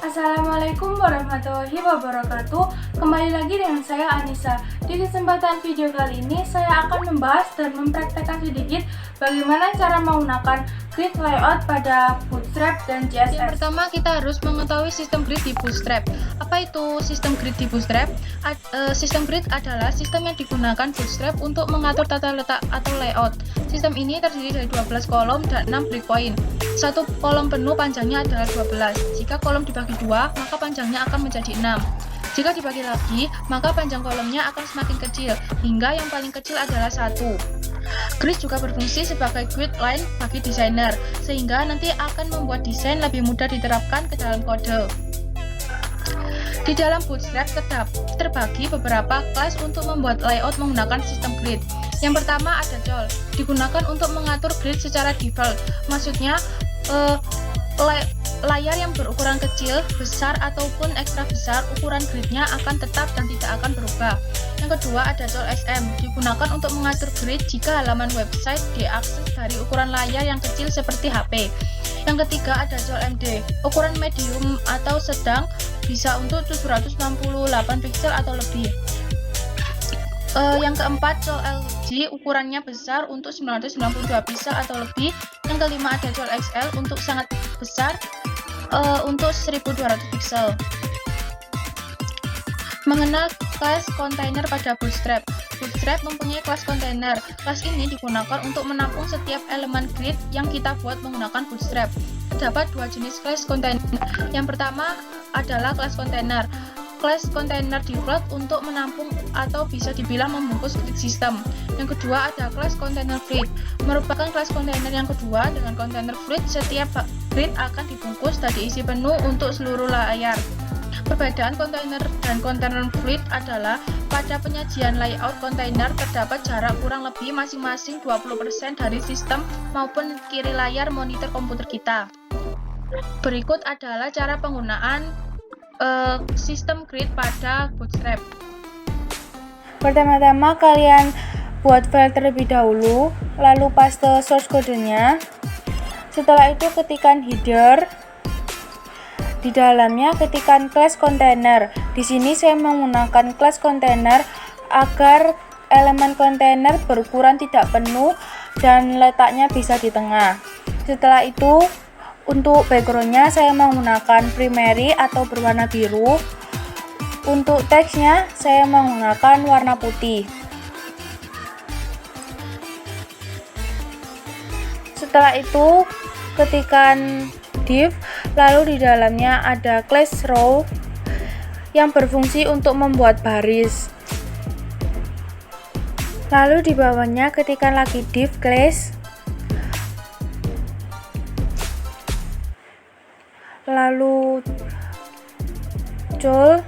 Assalamualaikum warahmatullahi wabarakatuh. Kembali lagi dengan saya Anissa. Di kesempatan video kali ini saya akan membahas dan mempraktekkan sedikit bagaimana cara menggunakan grid layout pada Bootstrap dan CSS. Yang pertama, kita harus mengetahui sistem grid di Bootstrap. Apa itu sistem grid di Bootstrap? Sistem grid adalah sistem yang digunakan Bootstrap untuk mengatur tata letak atau layout. Sistem ini terdiri dari 12 kolom dan 6 breakpoint. Satu kolom penuh panjangnya adalah 12. Jika kolom dibagi dua, maka panjangnya akan menjadi 6. Jika dibagi lagi, maka panjang kolomnya akan semakin kecil, hingga yang paling kecil adalah 1. Grid juga berfungsi sebagai grid line bagi desainer, sehingga nanti akan membuat desain lebih mudah diterapkan ke dalam kode. Di dalam Bootstrap terbagi beberapa kelas untuk membuat layout menggunakan sistem grid. Yang pertama ada Jowl, digunakan untuk mengatur grid secara default. Maksudnya, layar yang berukuran kecil, besar, ataupun ekstra besar, ukuran gridnya akan tetap dan tidak akan berubah. Yang kedua ada Jowl SM, digunakan untuk mengatur grid jika halaman website diakses dari ukuran layar yang kecil seperti HP. Yang ketiga ada Jowl MD, ukuran medium atau sedang, bisa untuk 768 pixel atau lebih. Yang keempat Jowl LG, ukurannya besar untuk 992 pixel atau lebih. Yang kelima ada Jowl XL untuk sangat besar, untuk 1200 pixel. Mengenal kelas kontainer pada Bootstrap. Bootstrap mempunyai kelas kontainer. Kelas ini digunakan untuk menampung setiap elemen grid yang kita buat menggunakan Bootstrap. Terdapat dua jenis kelas kontainer. Yang pertama adalah kelas kontainer. Kelas kontainer default untuk menampung atau bisa dibilang membungkus grid system. Yang kedua ada kelas kontainer fluid, merupakan kelas kontainer yang kedua. Dengan kontainer fluid, setiap grid akan dibungkus dan diisi penuh untuk seluruh layar. Perbedaan kontainer dan kontainer fluid adalah pada penyajian layout kontainer terdapat jarak kurang lebih masing-masing 20% dari sistem maupun kiri layar monitor komputer kita. Berikut adalah cara penggunaan sistem grid pada Bootstrap. Pertama-tama kalian buat file terlebih dahulu, lalu paste source kodenya. Setelah itu ketikkan header. Di dalamnya ketikkan class container. Di sini saya menggunakan class container agar elemen kontainer berukuran tidak penuh dan letaknya bisa di tengah. Setelah itu untuk backgroundnya saya menggunakan primary atau berwarna biru. Untuk teksnya saya menggunakan warna putih. Setelah itu ketikkan div, lalu di dalamnya ada class row yang berfungsi untuk membuat baris. Lalu di bawahnya ketikkan lagi div class, lalu Jowl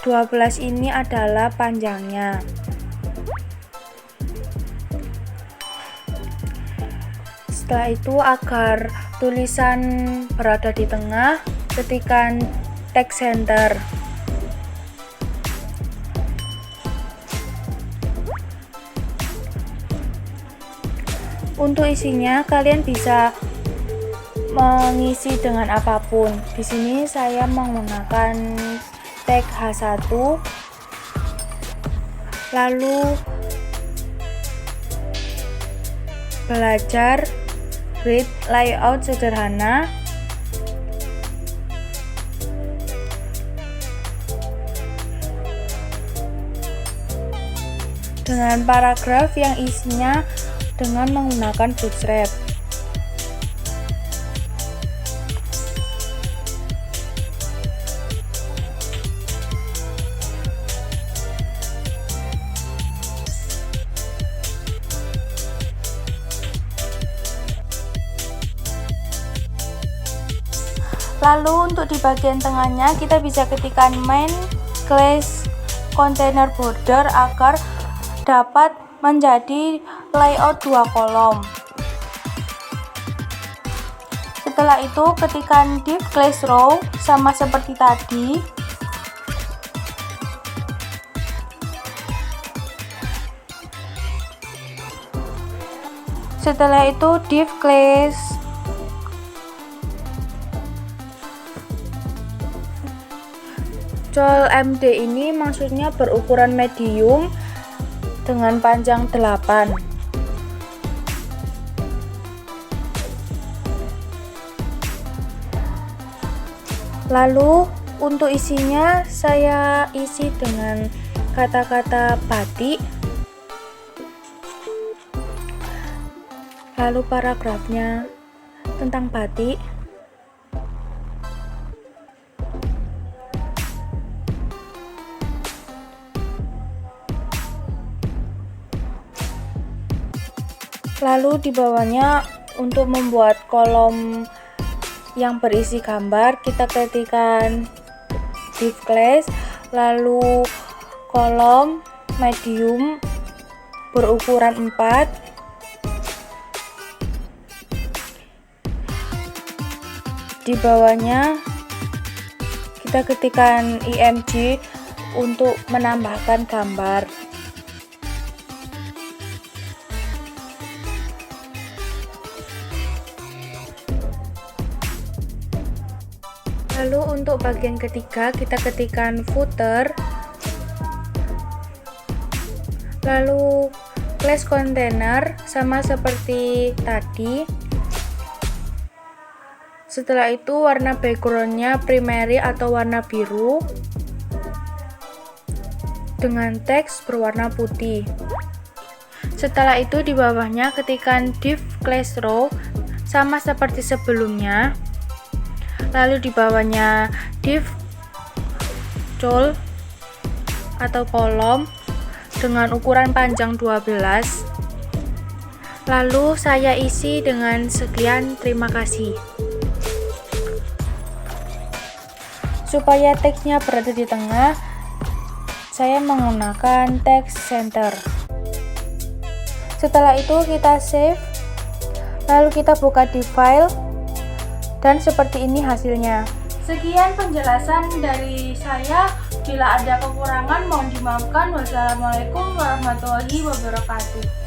12 ini adalah panjangnya. Setelah itu agar tulisan berada di tengah, ketikkan text center. Untuk isinya kalian bisa mengisi dengan apapun. Di sini saya menggunakan tag H1, lalu belajar grid layout sederhana. Dengan paragraf yang isinya dengan menggunakan Bootstrap. Lalu untuk di bagian tengahnya kita bisa ketikkan main class container border agar dapat menjadi layout dua kolom. Setelah itu ketikkan div class row sama seperti tadi. Setelah itu div class Col MD ini maksudnya berukuran medium dengan panjang 8. Lalu untuk isinya saya isi dengan kata-kata batik. Lalu paragrafnya tentang batik. Lalu di bawahnya untuk membuat kolom yang berisi gambar, kita ketikkan div class, lalu kolom medium berukuran 4. Di bawahnya kita ketikkan img untuk menambahkan gambar. Lalu untuk bagian ketiga kita ketikkan footer, lalu class container sama seperti tadi. Setelah itu warna backgroundnya primary atau warna biru dengan teks berwarna putih. Setelah itu di bawahnya ketikkan div class row sama seperti sebelumnya. Lalu di bawahnya div col atau kolom dengan ukuran panjang 12. Lalu saya isi dengan sekian, terima kasih. Supaya teksnya berada di tengah, saya menggunakan teks center. Setelah itu kita save, lalu kita buka di file, dan seperti ini hasilnya. Sekian penjelasan dari saya. Bila ada kekurangan mohon dimaafkan. Wassalamualaikum warahmatullahi wabarakatuh.